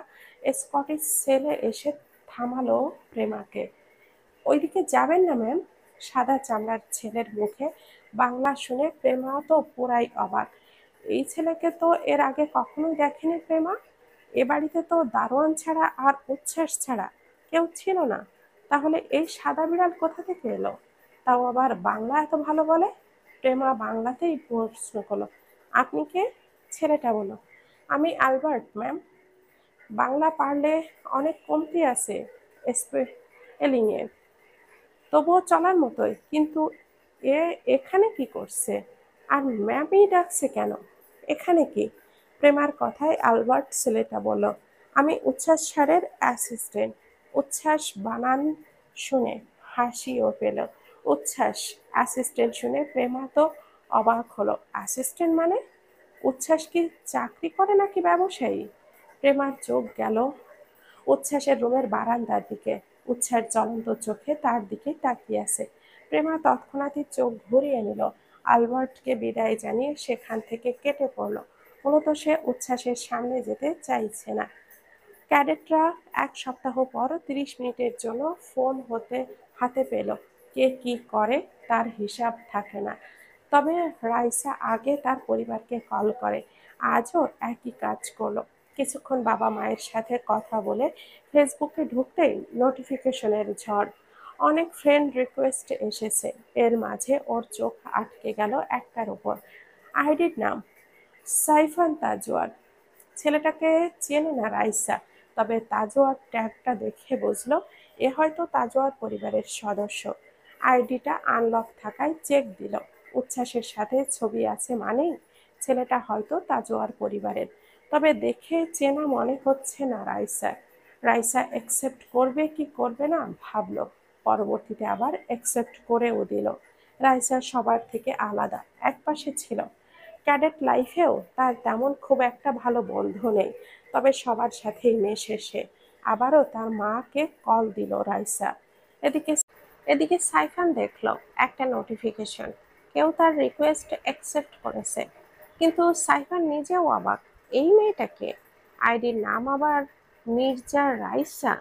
স্কটিশ ছেলে এসে থামালো প্রেমাকে। ওইদিকে যাবেন না ম্যাম। সাদা চামড়ার ছেলের মুখে বাংলা শুনে প্রেমা তো পুরাই অবাক। এই ছেলেকে তো এর আগে কখনোই দেখেনি প্রেমা। এ বাড়িতে তো দারোয়ান ছাড়া আর উচ্ছ্বাস ছাড়া কেউ ছিল না। তাহলে এই সাদা বিড়াল কোথা থেকে এলো? তাও আবার বাংলা এত ভালো বলে। প্রেমা বাংলাতেই প্রশ্ন করলো, আপনি কে? ছেলেটা বলল, আমি অ্যালবার্ট ম্যাম। বাংলা পারলে অনেক কমতি আছে স্পেলিংয়ে, তবুও চলার মতোই। কিন্তু এ এখানে কি করছে? আর ম্যামই ডাকছে কেন? এখানে কি? প্রেমার কথায় অ্যালবার্ট ছেলেটা বলল, আমি উচ্ছ্বাস স্যারের অ্যাসিস্ট্যান্ট। উচ্ছ্বাস বানান শুনে হাসিও পেল। উচ্ছ্বাস অ্যাসিস্ট্যান্ট শুনে প্রেমা তো অবাক হলো। অ্যাসিস্ট্যান্ট মানে? উচ্ছ্বাস কি চাকরি করে নাকি ব্যবসায়ী? প্রেমার চোখ গেল উচ্ছ্বাসের রুমের বারান্দার দিকে। উচ্ছ্বাস জ্বলন্ত চোখে তার দিকে তাকিয়ে আছে। প্রেমা তৎক্ষণাৎই চোখ ঘুরিয়ে নিল। আলবার্টকে বিদায় জানিয়ে সেখান থেকে কেটে পড়ল। মূলত সে উচ্ছ্বাসের সামনে যেতে চাইছে না। ক্যাডেটরা ১ সপ্তাহ পর ৩০ মিনিটের জন্য ফোন হাতে পেল। কে কি করে তার হিসাব থাকে না। তবে রাইসা আগে তার পরিবারকে কল করে। আজও একই কাজ করলো। কিছুক্ষণ বাবা মায়ের সাথে কথা বলে ফেসবুকে ঢুকতেই নোটিফিকেশনের ঝড়। অনেক ফ্রেন্ড রিকোয়েস্ট এসেছে। এর মাঝে ওর চোখ আটকে গেল একটার উপর। আইডির নাম সাইফান তাজওয়ার। ছেলেটাকে চেনে না রাইসা, তবে তাজওয়ার ট্যাগটা দেখে বুঝলো এ হয়তো তাজওয়ার পরিবারের সদস্য। আইডিটা আনলক থাকায় চেক দিল। উচ্ছ্বাসের সাথে ছবি আছে মানেই ছেলেটা হয়তো তাজওয়ার পরিবারের। তবে দেখে চেনা মনে হচ্ছে না রাইসা। রাইসা অ্যাকসেপ্ট করবে কি করবে না ভাবলো। পরবর্তীতে আবার অ্যাকসেপ্ট করেও দিল। রাইসা সবার থেকে আলাদা, একপাশে ছিল। ক্যাডেট লাইফেও তার তেমন খুব একটা ভালো বন্ধু নেই, তবে সবার সাথেই মেশে সে। আবারও তার মাকে কল দিল রাইসা। এদিকে এদিকে সাইফান দেখল একটা নোটিফিকেশন, কেউ তার রিকোয়েস্ট অ্যাকসেপ্ট করেছে। কিন্তু সাইফান নিজেও অবাক, এই মেয়েটাকে। আইডির নাম আবার মির্জা রাইসা।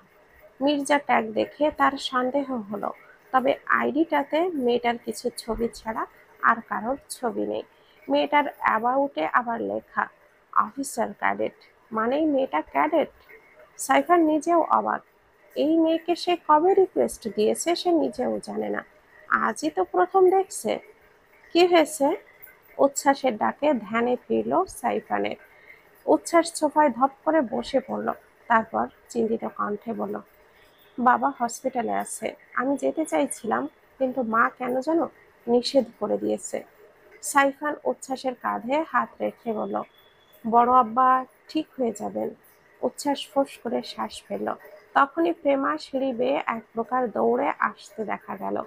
মির্জা ট্যাগ দেখে তার সন্দেহ হলো। তবে আইডিটাতে মেয়েটার কিছু ছবি ছাড়া আর কারোর ছবি নেই। মেয়েটার অ্যাবাউটে আবার লেখা অফিসার ক্যাডেট, মানেই মেয়েটা ক্যাডেট। সাইফার নিজেও অবাক, এই মেয়েকে সে কবে রিকোয়েস্ট দিয়েছে সে নিজেও জানে না। আজই তো প্রথম দেখছে। কি হয়েছে? উচ্ছ্বাসের ডাকে ধ্যানে ফিরল সাইফানের। উচ্ছ্বাস সোফায় ধপ করে বসে পড়ল। তারপর চিন্তিত কণ্ঠে বলল, বাবা হসপিটালে আছে। আমি যেতে চাইছিলাম, কিন্তু মা কেন যেন নিষেধ করে দিয়েছে। সাইফান উচ্ছ্বাসের কাঁধে হাত রেখে বলল, বড় আব্বা ঠিক হয়ে যাবেন। উচ্ছ্বাস ফোঁস করে শ্বাস ফেলল। তখনই প্রেমা সিঁড়ি বেয়ে এক প্রকার দৌড়ে আসতে দেখা গেল।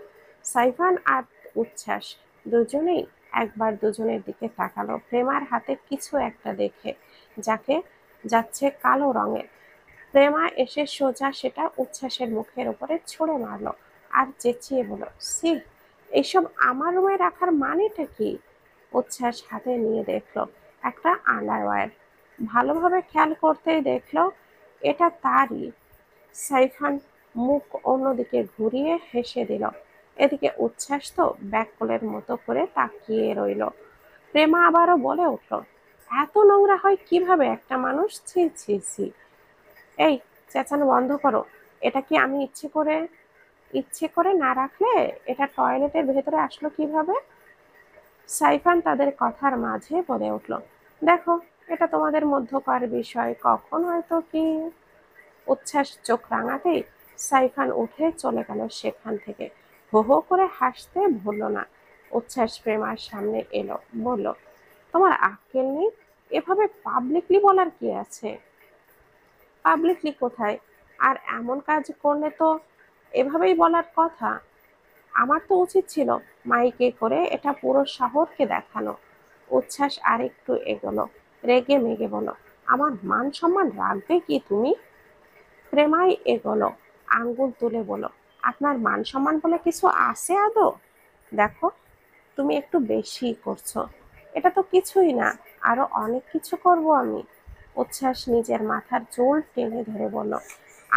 সাইফান আর উচ্ছ্বাস দুজনেই একবার দুজনের দিকে তাকালো প্রেমার হাতে কিছু একটা দেখে, যাকে যাচ্ছে কালো রঙের। প্রেমা এসে সোজা সেটা উচ্ছ্বাসের মুখের উপরে ছুঁড়ে মারল আর চেঁচিয়ে বলল, সি, এইসব আমার রুমে রাখার মানেটা কি? উচ্ছ্বাস হাতে নিয়ে দেখল একটা আন্ডারওয়্যার। ভালোভাবে খেয়াল করতেই দেখল এটা তারই। সাইফান মুখ অন্যদিকে ঘুরিয়ে হেসে দিল। এদিকে উচ্ছ্বাস তো ব্যাককলের মতো করে তাকিয়ে রইল। প্রেমা আবারও বলে উঠল, এত নোংরা হয় কিভাবে একটা মানুষ? ছি ছি ছি। এই, চেঁচানো বন্ধ করো। এটা কি আমি ইচ্ছে করে না রাখলে এটা টয়লেটের ভেতরে আসলো কিভাবে? সাইফান তাদের কথার মাঝে বলে উঠল, দেখো, এটা তোমাদের মধ্যকার বিষয়, কখন হয়তো কি। উচ্ছ্বাস চোখ রাঙাতেই সাইফান উঠে চলে গেল সেখান থেকে। হো হো করে হাসতে ভুলল না। উচ্ছ্বাস প্রেমার সামনে এলো, বলল, তোমার আক্কেল নেই? এভাবে পাবলিকলি বলার কি আছে? পাবলিকলি কোথায়? আর এমন কাজ করলে তো এভাবেই বলার কথা। আমার তো উচিত ছিল মাইকে করে এটা পুরো শহরকে দেখানো। উচ্ছ্বাস আরেকটু এগোলো, রেগে মেগে বলো, আমার মান সম্মান রাখবে কি তুমি? প্রেমাই এগোলো, আঙ্গুল তুলে বলো, আপনার মান সম্মান বলে কিছু আছে আদৌ? দেখো, তুমি একটু বেশি করছো। এটা তো কিছুই না, আরো অনেক কিছু করব আমি। উচ্ছ্বাস নিজের মাথার চুল টেনে ধরে বলল,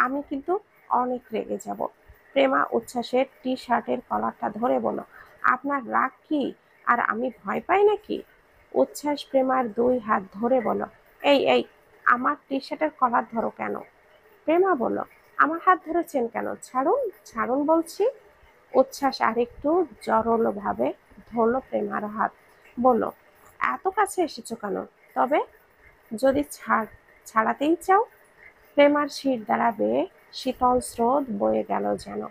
আমি কিন্তু অনেক রেগে যাব। প্রেমা উচ্ছ্বাসের টি শার্টের কলারটা ধরে বলল, আপনার রাগ কি আর আমি ভয় পাই নাকি? উচ্ছ্বাস প্রেমার ২ হাত ধরে বলল, এই এই, আমার টি শার্টের কলার ধরো কেন? প্রেমা বলল, আমার হাত ধরেছেন কেন? ছাড়ুন, ছাড়ুন বলছি। উচ্ছ্বাস আরেকটু জোরালো ভাবে ধরল প্রেমার হাত, বলল, এত কাছে এসেছো কেন? তবে যদি ছাড়াতেই চাও। প্রেমার শির দ্বারা বেয়ে শীতল স্রোত বয়ে গেল যেন,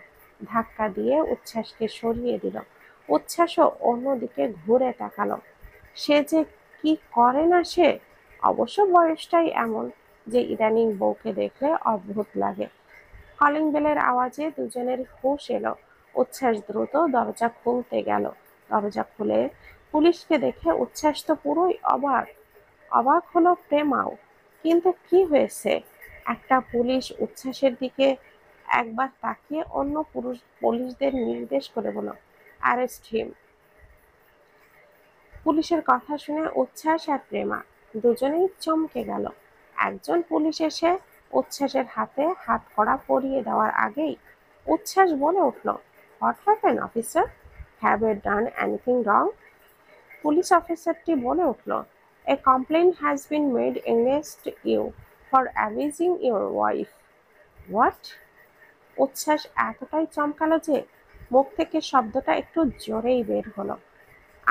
ধাক্কা দিয়ে উচ্ছ্বাসকে সরিয়ে দিল। উচ্ছ্বাসও অন্যদিকে ঘুরে তাকালো। সে যে কি করে না সে! অবশ্য বয়সটাই এমন যে ইদানিং বউকে দেখলে অদ্ভুত লাগে। কলিং বেলের আওয়াজে দুজনের হুঁশ এলো। উচ্ছ্বাস দ্রুত দরজা খুলতে গেল। দরজা খুলে পুলিশকে দেখে উচ্ছ্বাস তো পুরোই অবাক। অবাক হলো প্রেমাও। কিন্তু কি হয়েছে? একটা পুলিশ উচ্ছ্বাসের দিকে একবার তাকিয়ে অন্য পুলিশদের নির্দেশ করে বলল, অ্যারেস্ট হিম। পুলিশের কথা শুনে উচ্ছ্বাস আর প্রেমা দুজনেই চমকে গেল। একজন পুলিশ এসে উচ্ছ্বাসের হাতে হাতকড়া পরিয়ে দেওয়ার আগেই উচ্ছ্বাস বলে উঠল, what happen officer? Have you done anything wrong? Police অফিসারটি বলে উঠল, a complain has been made against you for abusing your wife. What? উচ্ছ্বাস এতটাই চমকালো যে মুখ থেকে শব্দটা একটু জোরেই বের হলো।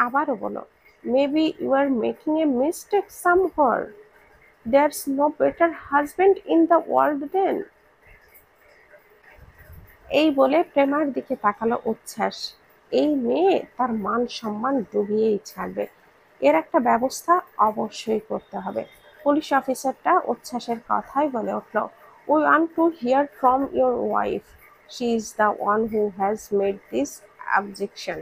আবারও বলো, maybe you are making a mistake somewhere. There's no better husband in the world then. এই বলে প্রেমার দিকে তাকালো উচ্ছ্বাস। এই মেয়ে তার মান সম্মান ডুবিয়েই ছাড়বে। এর একটা ব্যবস্থা অবশ্যই করতে হবে। পুলিশ অফিসারটা উচ্ছ্বাসের কথাই বলে উঠল, we want to here from your wife. She is the one who has made this objection.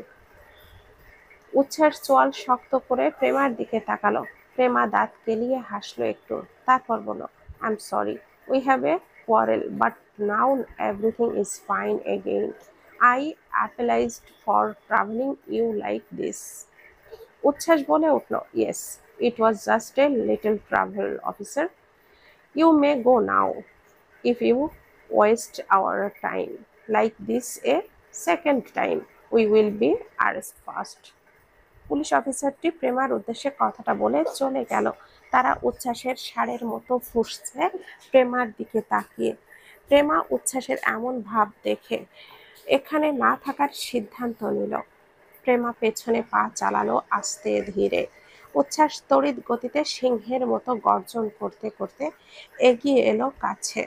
উচ্ছ্বাস চোয়াল শক্ত করে প্রেমার দিকে তাকালো। প্রেমা দাঁত কেলিয়ে হাসলো একটু, তারপর বলল, I am sorry, we have a quarrel, but now everything is fine again. I apologized for troubling you like this. উচ্ছ্বাস বলে উঠল, yes, it was just a little trouble officer. You may go now. If you waste our time like this a second time, we will be arrested first. Police অফিসারটি প্রেমার উদ্দেশ্যে কথাটা বলে চলে গেল। তারা উচ্ছ্বাসের ষাঁড়ের মতো ফুঁসছে প্রেমার দিকে তাকিয়ে। প্রেমা উচ্ছ্বাসের এমন ভাব দেখে এখানে না থাকার সিদ্ধান্ত নিল। প্রেমা পেছনে পা চালালো আস্তে ধীরে। উচ্ছ্বাস তড়িৎ গতিতে সিংহের মতো গর্জন করতে করতে এগিয়ে এলো কাছে।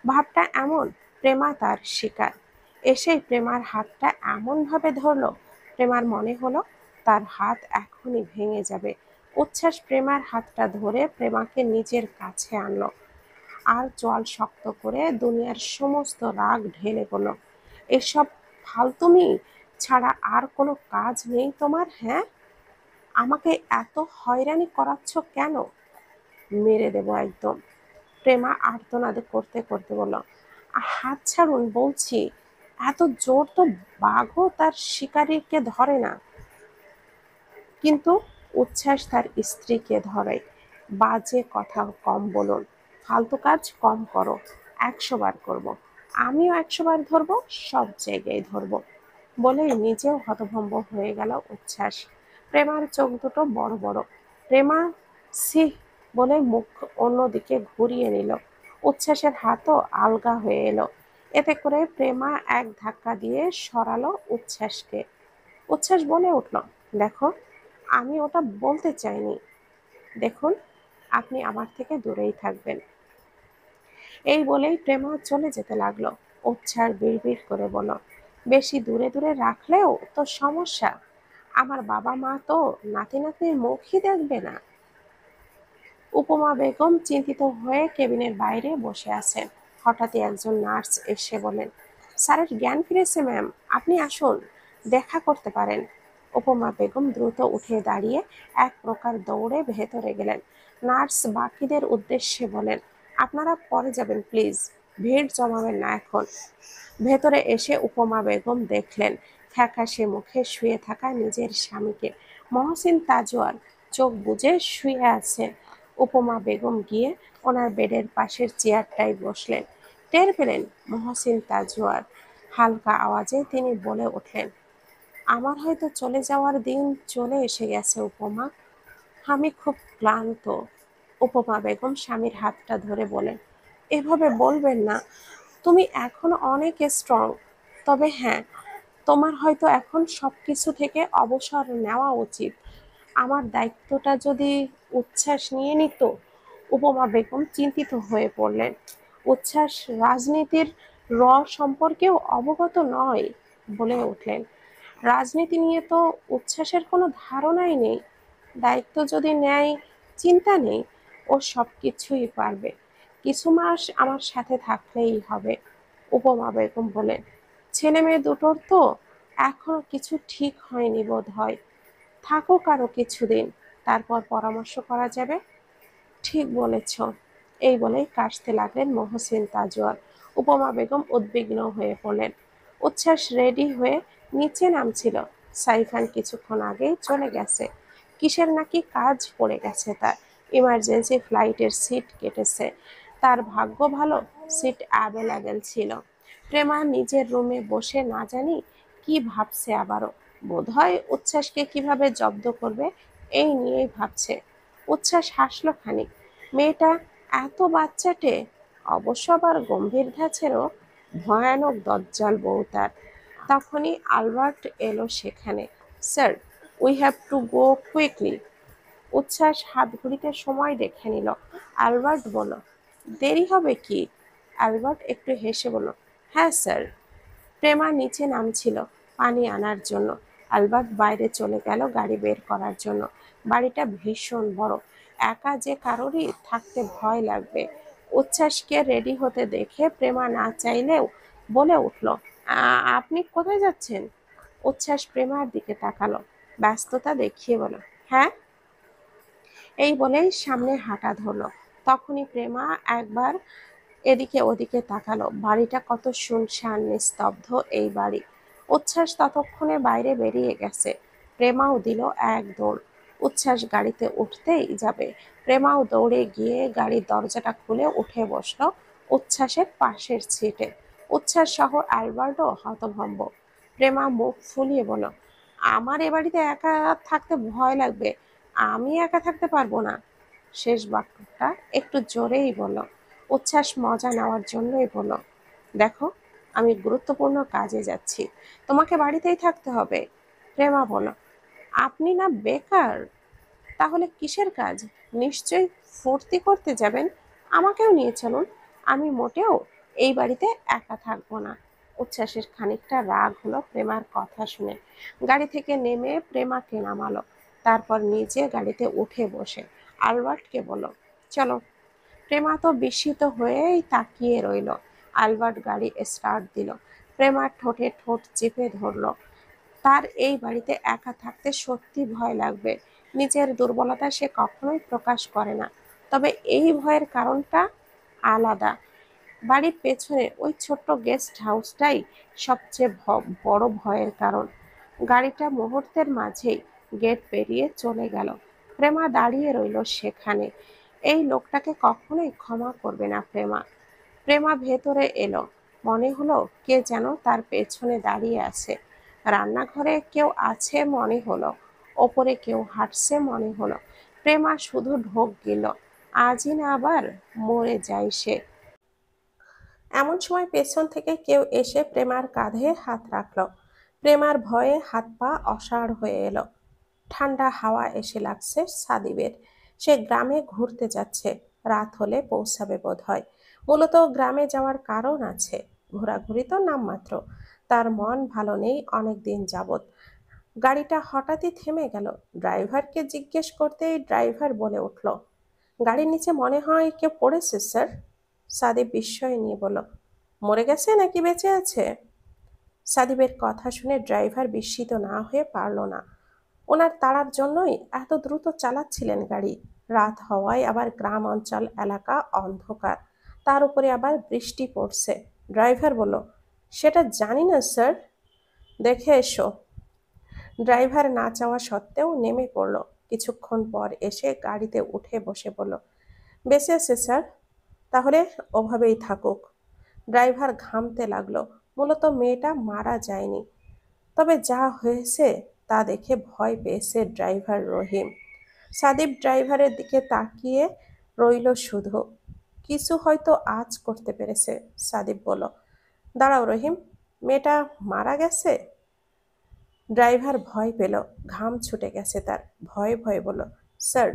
ভাবটা এমন, প্রেমা তার শিকার। এসেই প্রেমার হাতটা এমনভাবে ধরল, প্রেমার মনে হলো তার হাত এখনই ভেঙে যাবে। উচ্ছ্বাস প্রেমার হাতটা ধরে প্রেমাকে নিজের কাছে আনলো আর চোয়াল শক্ত করে দুনিয়ার সমস্ত রাগ ঢেলে বলল, এসব ফালতুমি ছাড়া আর কোনো কাজ নেই তোমার? হ্যাঁ, আমাকে এত হয়রানি করাচ্ছ কেন? মেরে দেবো একদম। প্রেমা আর্তনাদ করতে করতে বলল, হাত ছাড়ুন বলছি। এত জোর তো বাঘও তার শিকারীকে ধরে না। কিন্তু উচ্ছ্বাস তার স্ত্রীকে ধরে। বাজে কথা কম বলুন, ফালতু কাজ কম করো। 100 বার করব, আমিও 100 বার ধরবো, সব জায়গায় ধরবো। বলেই নিজেও হতভম্ব হয়ে গেল উচ্ছ্বাস। প্রেমার চোখ দুটো বড় বড়। প্রেমা সি বলে মুখ অন্যদিকে ঘুরিয়ে নিল। উচ্ছ্বাসের হাতও আলগা হয়ে এলো। এতে করে প্রেমা এক ধাক্কা দিয়ে সরালো উচ্ছ্বাসকে। উচ্ছ্বাস বলে উঠল, দেখো, আমি ওটা বলতে চাইনি। দেখুন, আপনি আমার থেকে দূরেই থাকবেন। এই বলেই প্রেমা চলে যেতে লাগলো। উচ্ছ্বাস বিড়বিড় করে বলল, বেশি দূরে দূরে রাখলেও তো সমস্যা। আমার বাবা মা তো নাতি নাতনির মুখই দেখবে না। উপমা বেগম চিন্তিত হয়ে কেবিনের বাইরে বসে আছেন। হঠাৎই একজন নার্স এসে বলেন, স্যারের জ্ঞান ফিরেছে ম্যাম, আপনি আসুন, দেখা করতে পারেন। উপমা বেগম দ্রুত উঠে দাঁড়িয়ে এক প্রকার দৌড়ে ভেতরে গেলেন। নার্স বাকিদের উদ্দেশ্যে বলেন, আপনারা পরে যাবেন প্লিজ, ভিড় জমাবেন না এখন। ভেতরে এসে উপমা বেগম দেখলেন ফ্যাকাশে মুখে শুয়ে থাকা নিজের স্বামীকে। মহসিন তাজওয়ার চোখ বুজে শুয়ে আছে। উপমা বেগম গিয়ে ওনার বেডের পাশের চেয়ারটায় বসলেন। টের পেলেন মহসিন তাজওয়ার। হালকা আওয়াজে তিনি বলে উঠলেন, আমার হয়তো চলে যাওয়ার দিন চলে এসে গেছে উপমা। আমি খুব ক্লান্ত। উপমা বেগম স্বামীর হাতটা ধরে বলেন, এভাবে বলবেন না, তুমি এখনো অনেক স্ট্রং। তবে হ্যাঁ, তোমার হয়তো এখন সবকিছু থেকে অবসর নেওয়া উচিত। আমার দায়িত্বটা যদি উচ্ছ্বাস নিয়ে নিত। উপমা বেগম চিন্তিত হয়ে পড়লেন। উচ্ছ্বাস রাজনীতির সম্পর্কেও অবগত নয় বলে উঠলেন। রাজনীতি নিয়ে তো উচ্ছ্বাসের কোনো ধারণাই নেই। দায়িত্ব যদি নেয়, চিন্তা নেই, ও সবকিছুই পারবে। কিছু মাস আমার সাথে থাকলেই হবে। উপমা বেগম বলেন, ছেলে মেয়ে দুটোর তো এখনো কিছু ঠিক হয়নি বোধ হয়। থাকুক আরো কিছুদিন, তারপর পরামর্শ করা যাবে। ঠিক বলেছ। এই বলেই কাশতে লাগলেন মহসিন তাজওয়াল। উপমা বেগম উদ্বিগ্ন হয়ে পড়লেন। উচ্ছ্বাস রেডি হয়ে নিচে নামছিল। সাইফান কিছুক্ষণ আগেই চলে গেছে। কিসের নাকি কাজ পড়ে গেছে তার। ইমার্জেন্সি ফ্লাইটের সিট কেটেছে। তার ভাগ্য ভালো, সিট অ্যাভেলেবেল ছিল। প্রেমা নিজের রুমে বসে না জানি কি ভাবছে আবারও। বোধহয় উচ্ছ্বাসকে কিভাবে জব্দ করবে এই নিয়েই ভাবছে। উচ্ছ্বাস হাসল খানিক। মেয়েটা এত বাচ্চাটে, অবশ্য আবার গম্ভীর ধাঁচেরও। ভয়ানক দজ্জাল বউ তার। তখনই আলবার্ট এলো সেখানে। Sir, we have to go quickly. উচ্ছ্বাস হাত ঘড়িতে সময় দেখে নিল। আলবার্ট বলল, দেরি হবে কি? আলবার্ট একটু হেসে বলল, হ্যাঁ স্যার। প্রেমা নিচে নামছিল পানি আনার জন্য। আলবার্ট বাইরে চলে গেল গাড়ি বের করার জন্য। বাড়িটা ভীষণ বড়, একা যে কারোরই থাকতে ভয় লাগবে। উচ্ছ্বাসকে রেডি হতে দেখে প্রেমা না চাইলেও বলে উঠল, আপনি কোথায় যাচ্ছেন? উচ্ছ্বাস প্রেমার দিকে তাকালো, ব্যস্ততা দেখিয়ে বলল, হ্যাঁ। এই বলেই সামনে হাঁটা ধরলো। তখনই প্রেমা একবার এদিকে ওদিকে তাকালো। বাড়িটা কত শুনশান, নিস্তব্ধ এই বাড়ি। উচ্ছ্বাস ততক্ষণে বাইরে বেরিয়ে গেছে। প্রেমাও দিল এক দৌড়। উচ্ছ্বাস গাড়িতে উঠতেই যাবে, প্রেমাও দৌড়ে গিয়ে গাড়ির দরজাটা খুলে উঠে বসলো উচ্ছ্বাসের পাশের সিটে। উচ্ছ্বাস সহ অ্যালবার্টও হতভম্ব। প্রেমা মুখ ফুলিয়ে বলল, আমার এ বাড়িতে একা থাকতে ভয় লাগবে। আমি একা থাকতে পারবো না। শেষ বাক্যটা একটু জোরেই বলল। উচ্ছ্বাস মজা নেওয়ার জন্যই বলল, দেখো, আমি গুরুত্বপূর্ণ কাজে যাচ্ছি, তোমাকে বাড়িতেই থাকতে হবে। প্রেমা বলল, আপনি না বেকার? তাহলে কিসের কাজ? নিশ্চয়ই ফুর্তি করতে যাবেন। আমাকেও নিয়ে চলুন। আমি মোটেও এই বাড়িতে একা থাকবো না। উচ্ছ্বাসের খানিকটা রাগ হলো প্রেমার কথা শুনে। গাড়ি থেকে নেমে প্রেমাকে নামালো। তারপর নিজে গাড়িতে উঠে বসে আলবার্টকে বলল, চলো। প্রেমা তো বিস্মিত হয়েই তাকিয়ে রইল। আলবার্ট গাড়ি স্টার্ট দিল। প্রেমার ঠোঁটে ঠোঁট চেপে ধরল। তার এই বাড়িতে একা থাকতে সত্যি ভয় লাগবে। নিজের দুর্বলতা সে কখনোই প্রকাশ করে না, তবে এই ভয়ের কারণটা আলাদা। বাড়ির পেছনে ওই ছোট্ট গেস্ট হাউসটাই সবচেয়ে বড় ভয়ের কারণ। গাড়িটা মুহূর্তের মাঝেই গেট পেরিয়ে চলে গেল। প্রেমা দাঁড়িয়ে রইল সেখানে। এই লোকটাকে কখনোই ক্ষমা করবে না প্রেমা। প্রেমা ভেতরে এলো। মনে হলো কে যেন তার পেছনে দাঁড়িয়ে আছে। রান্নাঘরে কেউ আছে মনে হলো। ওপরে কেউ হাঁটছে মনে হলো। প্রেমা শুধু ঢোক গেল। আজই না আবার মরে যায় সে। এমন সময় পেছন থেকে কেউ এসে প্রেমার কাঁধে হাত রাখলো। প্রেমার ভয়ে হাত পা অসাড় হয়ে এলো। ঠান্ডা হাওয়া এসে লাগছে সাদিবের। সে গ্রামে ঘুরতে যাচ্ছে। রাত হলে পৌঁছাবে বোধহয়। মূলত গ্রামে যাওয়ার কারণ আছে, ঘোরাঘুরি তো নামমাত্র। তার মন ভালো নেই অনেক দিন যাবৎ। গাড়িটা হঠাৎই থেমে গেল। ড্রাইভারকে জিজ্ঞেস করতেই ড্রাইভার বলে উঠল, গাড়ির নিচে মনে হয় কেউ পড়েছে স্যার। সাদিব বিস্ময় নিয়ে বলল, মরে গেছে নাকি বেঁচে আছে? সাদিবের কথা শুনে ড্রাইভার বিস্মিত না হয়ে পারল না। ওনার তাড়ার জন্যই এত দ্রুত চালাচ্ছিলেন গাড়ি। রাত হওয়ায় আবার গ্রাম অঞ্চল এলাকা অন্ধকার, তার উপরে আবার বৃষ্টি পড়ছে। ড্রাইভার বলল, সেটা জানি না স্যার। দেখে এসো। ড্রাইভার না চাওয়া সত্ত্বেও নেমে পড়ল। কিছুক্ষণ পর এসে গাড়িতে উঠে বসে বলল, বেঁচে আছে স্যার। তাহলে ওভাবেই থাকুক। ড্রাইভার ঘামতে লাগলো। মূলত মেয়েটা মারা যায়নি, তবে যা হয়েছে তা দেখে ভয় পেয়েছে ড্রাইভার রহিম। সাদিব ড্রাইভারের দিকে তাকিয়ে রইল শুধু। কিছু হয়তো আজ করতে পেরেছে। সাদিব বলল, দাঁড়াও রহিম, মেয়েটা মারা গেছে? ড্রাইভার ভয় পেল, ঘাম ছুটে গেছে তার। ভয়ে ভয়ে বলল, স্যার,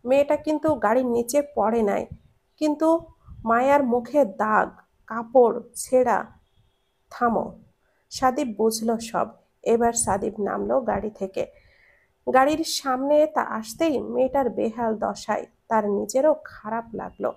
মেয়েটা কিন্তু গাড়ির নিচে পড়ে নাই, কিন্তু মায়ার মুখে দাগ, কাপড় ছেঁড়া। থামো। সাদীপ বুঝল সব। এবার সাদীপ নামলো গাড়ি থেকে। গাড়ির সামনে তা আসতেই মেয়েটার বেহাল দশায় তার নিজেরও খারাপ লাগলো।